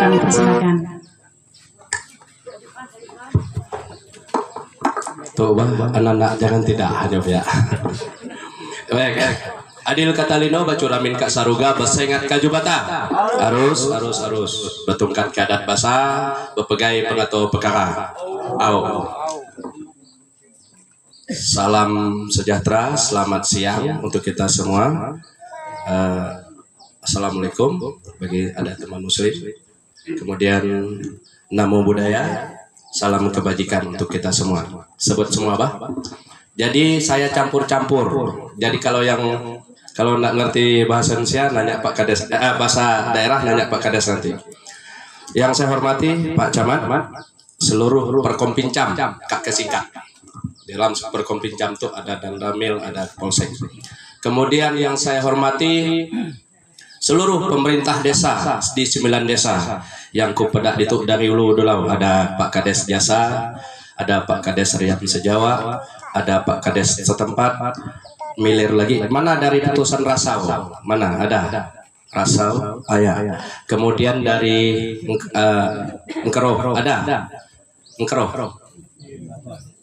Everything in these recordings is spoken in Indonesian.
kami persilakan. Tuh bang, anak-anak jangan tidak hanya ya. Baik, Adil Katalino bacuramin Kak Saruga besengat kajubata. Harus betungkat keadat basa bepegai pengato perkara. Salam sejahtera, selamat siang untuk kita semua. Assalamualaikum bagi ada teman muslim. Kemudian namo buddhaya, salam kebajikan untuk kita semua. Sebut semua bah. Jadi saya campur-campur. Jadi kalau nggak ngerti bahasa Indonesia nanya Pak Kades, bahasa daerah nanya Pak Kades nanti. Yang saya hormati Pak Camat, seluruh Perkompincam Kak Kesingkat. Dalam Perkompincam itu ada Dandamil, ada Polsek. Kemudian yang saya hormati seluruh pemerintah desa di 9 desa yang kupedak itu dari hulu dulu. Ada Pak Kades Jasa, ada Pak Kades Riyad Sejawa, ada Pak Kades setempat, milir lagi. Mana dari putusan Rasau? Mana ada? Rasau, ayah. Kemudian dari Engkeroh, ada? Engkeroh.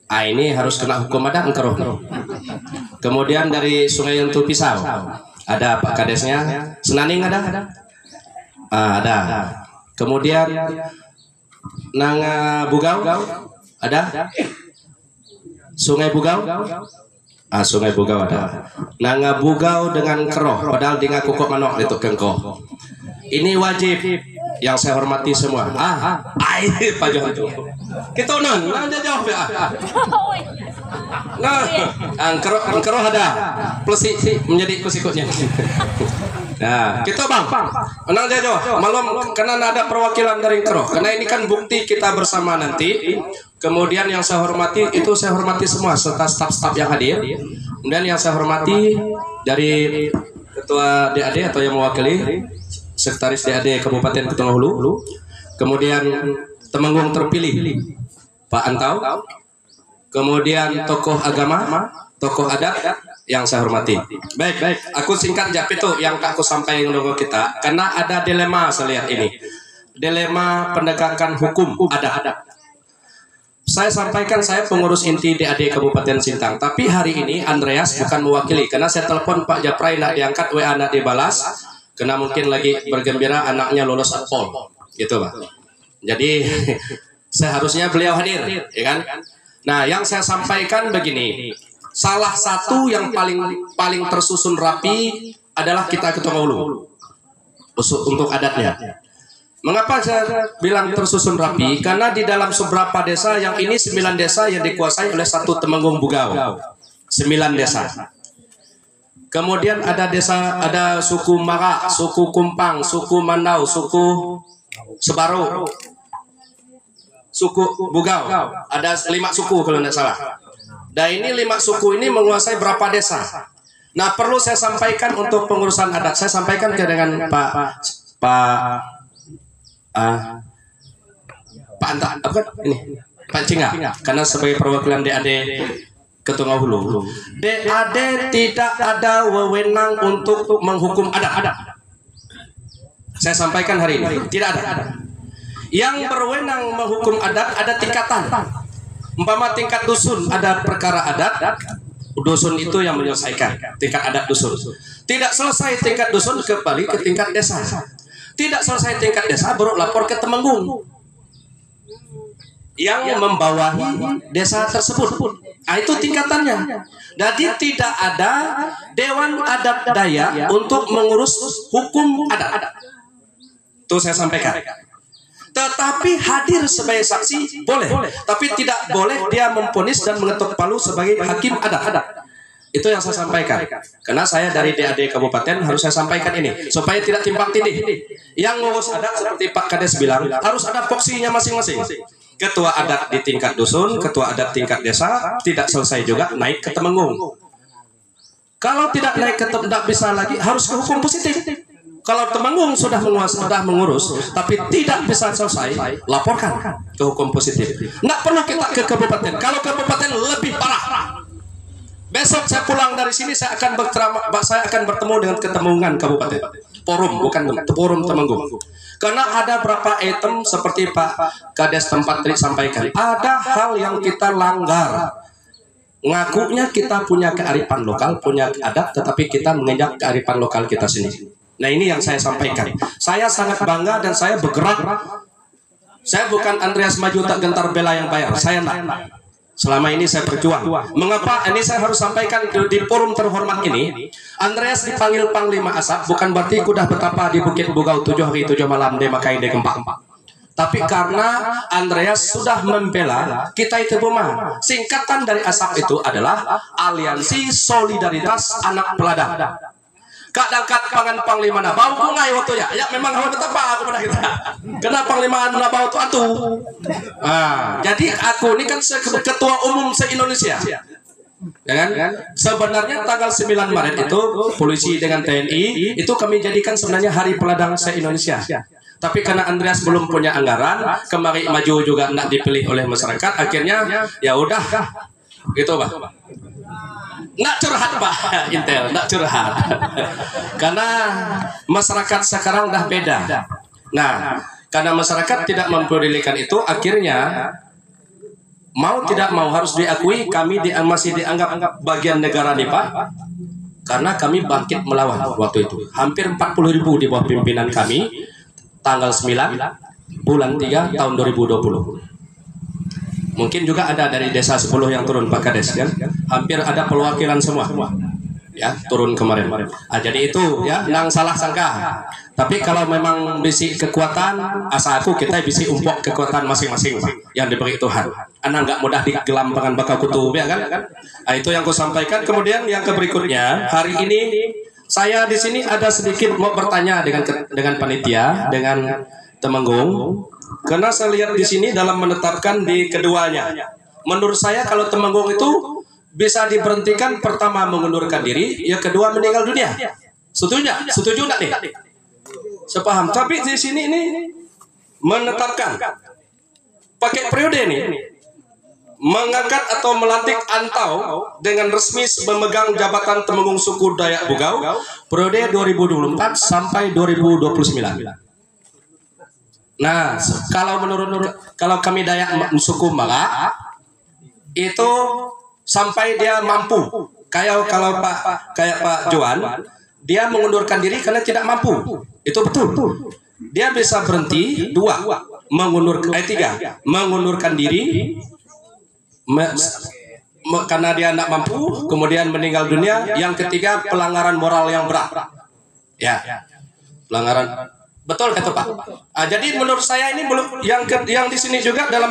Ini harus kena hukum ada Engkeroh. Kemudian dari Sungai Yentu Pisau, ada Pak Kadesnya. Senaning ada? Ada. Kemudian Nanga Bugau, ada? Sungai Bugau? Sungai Bugau ada. Nanga Bugau dengan Keroh, padahal di ngaku kok manok itu kengko. Ini wajib yang saya hormati semua. Ini Pak Johan itu. Kita nanya jawab ya. Keroh ada. Plus menjadi ikutnya. Nah, kita bang, menang jawab. Malam karena ada perwakilan dari Keroh. Karena ini kan bukti kita bersama nanti. Kemudian yang saya hormati itu saya hormati semua serta staf-staf yang hadir. Kemudian yang saya hormati dari Ketua DAD atau yang mewakili Sekretaris DAD Kabupaten Ketengah Hulu. Kemudian Temenggung terpilih Pak Antau. Kemudian tokoh agama, tokoh adat yang saya hormati. Baik, aku singkat jawab itu yang aku sampaikan ke kita karena ada dilema saya lihat ini. Dilema penegakan hukum ada. Saya sampaikan saya pengurus inti DAD Kabupaten Sintang, tapi hari ini Andreas bukan mewakili karena saya telepon Pak Japrai nak diangkat, WA nak dibalas, karena mungkin lagi bergembira anaknya lulus Atpol, gitu Pak. Jadi seharusnya beliau hadir, ya kan? Nah, yang saya sampaikan begini, salah satu yang paling tersusun rapi adalah kita Ketengah Hulu untuk adatnya. Mengapa saya bilang tersusun rapi? Karena di dalam beberapa desa yang ini 9 desa yang dikuasai oleh satu Temenggung Bugau. 9 desa. Kemudian ada suku Mara, suku Kumpang, suku Mandau, suku Sebaru, suku Bugau. Ada 5 suku kalau tidak salah. Dan ini 5 suku ini menguasai berapa desa? Nah, perlu saya sampaikan untuk pengurusan adat. Saya sampaikan dengan Pak Anta, Pak Cinga, karena sebagai perwakilan DAD Ketengah Hulu. DAD tidak ada wewenang untuk menghukum adat. Saya sampaikan hari ini, tidak ada. Yang berwenang menghukum adat ada tingkatan. Umpama tingkat dusun ada perkara adat, dusun itu yang menyelesaikan tingkat adat dusun. Tidak selesai tingkat dusun kembali ke tingkat desa. Tidak selesai tingkat desa baru lapor ke Temenggung yang membawahi desa tersebut. Itu tingkatannya. Jadi tidak ada Dewan Adat Dayak untuk mengurus hukum adat. Itu saya sampaikan. Tetapi hadir sebagai saksi boleh, tapi tidak boleh dia memvonis dan mengetuk palu sebagai hakim adat. Itu yang saya sampaikan. Karena saya dari DAD Kabupaten harus saya sampaikan ini supaya tidak timpang tindih. Yang ngurus adat seperti Pak Kades bilang harus ada voksinya masing-masing. Ketua adat di tingkat dusun, ketua adat tingkat desa tidak selesai juga naik ke Temenggung. Kalau tidak naik ke Temenggung bisa lagi harus ke hukum positif. Kalau Temenggung sudah mengurus tapi tidak bisa selesai, laporkan ke hukum positif. Nggak perlu kita ke kabupaten. Kalau kabupaten lebih parah. Besok saya pulang dari sini saya akan bertemu dengan Ketemenggungan kabupaten. forum, bukan forum Temenggung. Karena ada beberapa item seperti Pak Kades tempat tadi sampaikan, ada hal yang kita langgar. Ngakunya kita punya kearifan lokal, punya adat, tetapi kita menginjak kearifan lokal kita sendiri. Nah ini yang saya sampaikan. Saya sangat bangga dan saya bergerak. Saya bukan Andreas maju tak gentar bela yang bayar. Saya nak. Selama ini saya berjuang. Mengapa ini saya harus sampaikan di forum terhormat ini? Andreas dipanggil Panglima Asap bukan berarti kudah betapa di Bukit Bugau 7 hari 7 malam de makai de gempa. Tapi karena Andreas sudah membela kita itu Buma. Singkatan dari Asap itu adalah Aliansi Solidaritas Anak Peladang. Kadang-kadang pangan Panglima Nabau kungai waktu ya memang harus betapa aku pada kita. Kenapa Panglima Nabau itu atu? Jadi aku ini kan ketua umum se-Indonesia. Ya kan? Sebenarnya tanggal 9 Maret itu polisi dengan TNI itu kami jadikan sebenarnya Hari Peladang se-Indonesia. Tapi karena Andreas belum punya anggaran, kemarin maju juga nak dipilih oleh masyarakat, akhirnya ya udah gitu Pak. Nak curhat Pak Intel, nak curhat. Karena masyarakat sekarang udah beda. Nah, karena masyarakat tidak mempedulikan itu, akhirnya mau tidak mau harus diakui kami masih dianggap bagian negara nih Pak. Karena kami bangkit melawan waktu itu. Hampir 40.000 di bawah pimpinan kami. Tanggal 9 bulan 3 tahun 2020. Mungkin juga ada dari desa 10 yang turun Pak Kades kan. Hampir ada perwakilan semua. Ya, turun kemarin. Jadi itu ya nang salah sangka. Tapi kalau memang bisi kekuatan, asa aku kita bisi umpok kekuatan masing-masing Pak yang diberi Tuhan. Anak nggak mudah digelam dengan bakal kutu ya kan? Itu yang aku sampaikan. Kemudian yang berikutnya, hari ini saya di sini ada sedikit mau bertanya dengan panitia, dengan Temenggung. Karena saya lihat di sini dalam menetapkan di keduanya. Menurut saya kalau Temenggung itu bisa diberhentikan, pertama mengundurkan diri, yang kedua meninggal dunia. Setuju? Setuju enggak nih? Sepaham. Tapi di sini ini menetapkan pakai periode nih. Mengangkat atau melantik Antau dengan resmi memegang jabatan Temenggung Suku Dayak Bugau periode 2024 sampai 2029. Nah, kalau kami Dayak suku Mala itu sampai dia mampu. Kayak Pak Johan, dia mengundurkan diri karena tidak mampu. Itu betul. Dia bisa berhenti 2, mengundurkan diri karena dia tidak mampu, kemudian meninggal dunia. Yang ketiga pelanggaran moral yang berat. Ya, pelanggaran. Betul kata Pak. Jadi menurut saya ini belum yang di sini juga dalam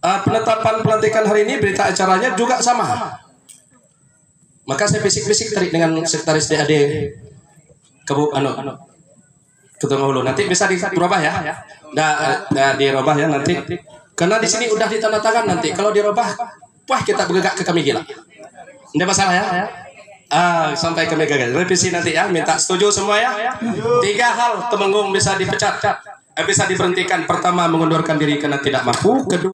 penetapan pelantikan hari ini berita acaranya juga sama. Maka saya bisik-bisik tadi dengan sekretaris DAD Ketua Hulu. Nanti bisa dirubah ya. Nah, dirubah ya nanti. Karena di sini udah ditandatangan nanti. Kalau dirubah, wah kita bergerak ke kami gila. Tidak masalah ya. Sampai kami gagal. Revisi nanti ya, minta setuju semua ya. 3 hal Temenggung bisa dipecat, bisa diberhentikan. Pertama, mengundurkan diri karena tidak mampu. Kedua,